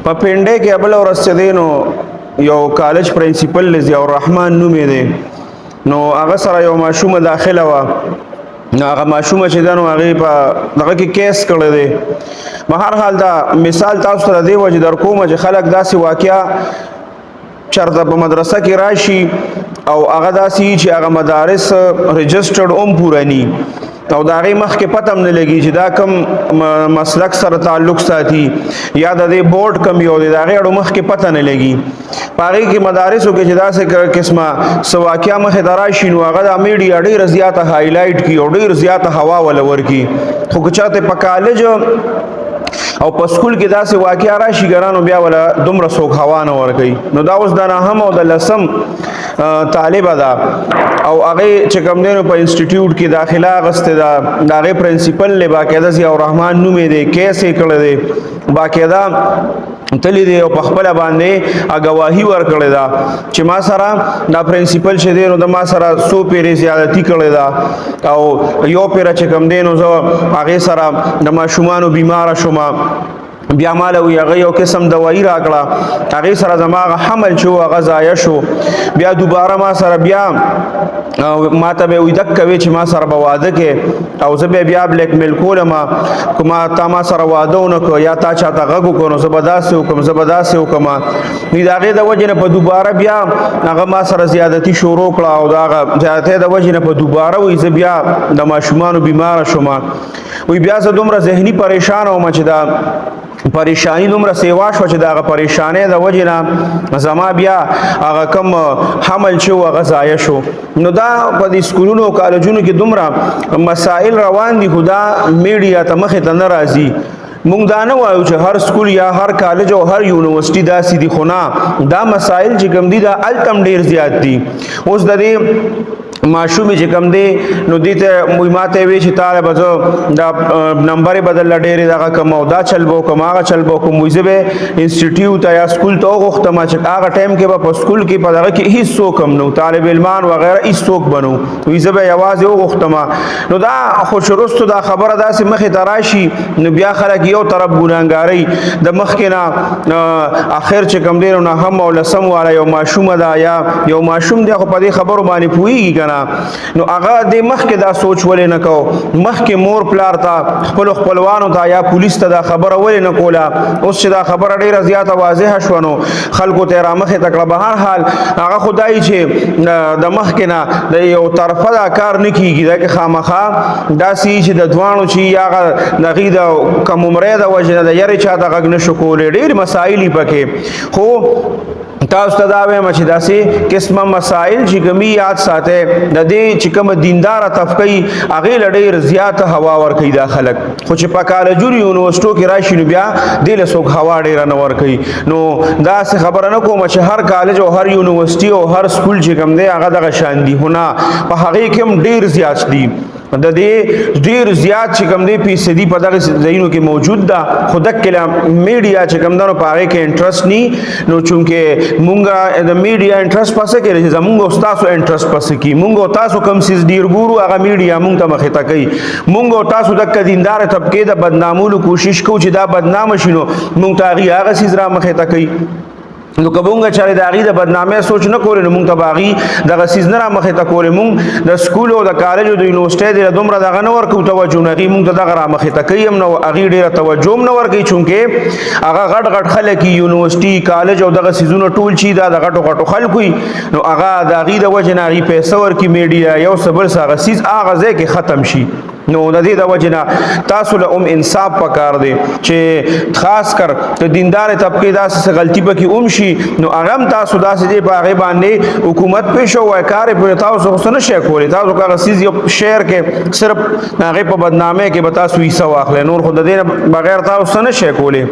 په پنډه کې ابل ورسېدینو یو کالج پرنسپل لزی او رحمان نومې دی نو هغه سره یو ماشومه داخله و نو هغه ماشومه چې دنو هغه په دغه کې کیس کړی دی په هر حال دا مثال تاسو سره دی وجه در کوم چې خلک داسې واقعیا چرته په مدرسه کې راشي او هغه داسې چې هغه مدارس رجسټرډ اوم پورانی او دا غي مخ کې پته نه لګي چې دا کم مسلک سره تعلق ساتي یا د دې بورډ کم یو دی دا غي اړو مخ کې پته نه لګي پاره کې مدارسو کې چې دا څه قسمه سواکیا مخ دراشي نو هغه د میډیا ډیر زیاته هایلایټ کی او ډیر زیاته هوا ولور کی خو چاته په کالج او په سکول کې داسې واقعیا راشي ګرانو بیا ولا دومره څوک هوا نه ورکوي نو دا اوس د نهم او د لسم طالبه ده او هغه چې کوم دی په انسټیټیوټ کې داخله غسته ده د هغې پرنسپل له باقاعده ضیاء الرحمن نومې دی کیس یې کړی دی باقاعده تلی دی او په خپل باندې اګواهی ورکړی دا چې ما سره دا پرنسپل شه دی نو د ما سره 100 پیری زیادتی کړی دا او یو پیر چې کوم دی نو زه هغه سره د ماشومان بیمار شوم بیا مال او یو قسم دوايي راکړه هغه سره زماغه حمل شو هغه ضایع شو بیا دوباره ما سره بیا ما ته به وې دک کوي چې ما سره بواده کې او زه بیا بلیک میل کولم کومه تا ما سره واده ونکو یا تا چاته غو کو نو زبردست حکم زبردست حکم ني داغه د وجه نه په دوباره بیا هغه ما سره زیادتی شروع کړه او داغه زیادته د وجه نه په دوباره وې ز بیا د ماشومان بیمار شوم وې بیا زه دومره ذهني پریشان وم چې دا پریشانی دومره سیوا شو چې دا پریشانې د وجه نه زما بیا هغه کم حمل شو هغه ضایع شو نو دا په دې سکولونو او کالجونو کې دومره مسائل روان دي خدا میډیا ته مخې ته نه راځي مونږ دا نه وایو چې هر سکول یا هر کالج او هر یونیورسيټي داسې دي خو نه دا مسائل چې کوم دي دا التم ډیر زیات دي اوس د دې ماشومی چې کم دی نو دې ته مهماته وی چې طالب زو دا نمبر بدل ډېر دا کم او دا چلبو کوم هغه چلبو کوم وځبه انسټیټیوټ یا سکول ته غوښته ما چې هغه ټایم کې په سکول کې په دغه کې هیڅ کم نو طالب علمان وغیرہ هیڅ بنو وځبه یوازې غوښته ما نو دا خو شروستو دا خبره داسې مخې تراشي نو بیا خلک یو طرف ګونګاری د مخ کې نه اخر چې کم دی نو هم او لسم والا یو ماشوم دا یا یو ماشوم دی خو په دې خبرو باندې پوهیږي نو هغه د مخ کې دا سوچ ولې نه کو مخ کې مور پلار ته خپلوانو ته یا پولیس ته دا خبره ولې نه کوله اوس چې دا خبره ډیره زیاته واضحه شونه خلکو ته را مخه تکړه به هر حال هغه خدای چې د مخ کې نه د یو طرفه دا کار نه کیږي دا کې خامخا دا سی چې د دوانو چې هغه دغې د کوم عمره د وجه د یری چا د غږ نشو کولې ډیر مسائل پکې خو تاسو ته دا وایم چې داسې قسمه مسائل چې کومي یاد ساته د دې چې کوم دیندار طبقه هغه لډیر زیاته هوا ور کوي داخلك خو چې په کالجو یونیورسيټو کې راشي نو بیا د لسوک هوا ډیر نه ور کوي نو دا څه خبره نه کوم چې هر کالج او هر یونیورسيټي او هر سکول چې کوم دی هغه دغه شان دي هونه په هغه کې هم ډیر زیات دي د دې ډیر زیات چې کوم دی فیصدي په دغه ځایونو کې موجود ده خود کله میډیا چې کوم دنو پاره کې انټرست ني نو چونکه مونږه د میډیا انټرست پاسه کې چې زمونږ استادو انټرست پاسه کې مونږ تاسو کوم سیس ډیر ګورو هغه میډیا مونږ ته مخه تا کوي مونږ تاسو د کدیندار طبقه د بدنامولو کوشش کوو چې دا بدنام شینو مونږ ته هغه سیس را مخه تا کوي نو کبونګه چاره د اغي د بدنامي سوچ نه کول نو مونږ ته باغی د غسیز نه مخه ته کول مونږ د سکول او د کالج او د یونیورسيټي د دومره دغه نه ورکو توجه نه غي مونږ ته دغه مخه ته کوي نو اغي ډیره توجه نه ورکي چونکه هغه غټ خلک یونیورسيټي کالج او دغه سيزونه ټول چی دا د غټو خلکو نو هغه د اغي د وجه نه غي پیسې ورکي میډیا یو صبر سره غسیز هغه ځکه ختم شي نو د دې د وجنه تاسو له انصاف پکار دی چې خاص کر ته دیندار طبقه داسې غلطي پکې شي نو هغه تاسو داسې دی په هغه باندې حکومت پېښو وکړ په تاسو څه شي کولی تاسو هغه سیز یو شهر کې صرف هغه په بدنامه کې به تاسو یې سوا اخلي نور خود دې بغیر تاسو څه شي کولی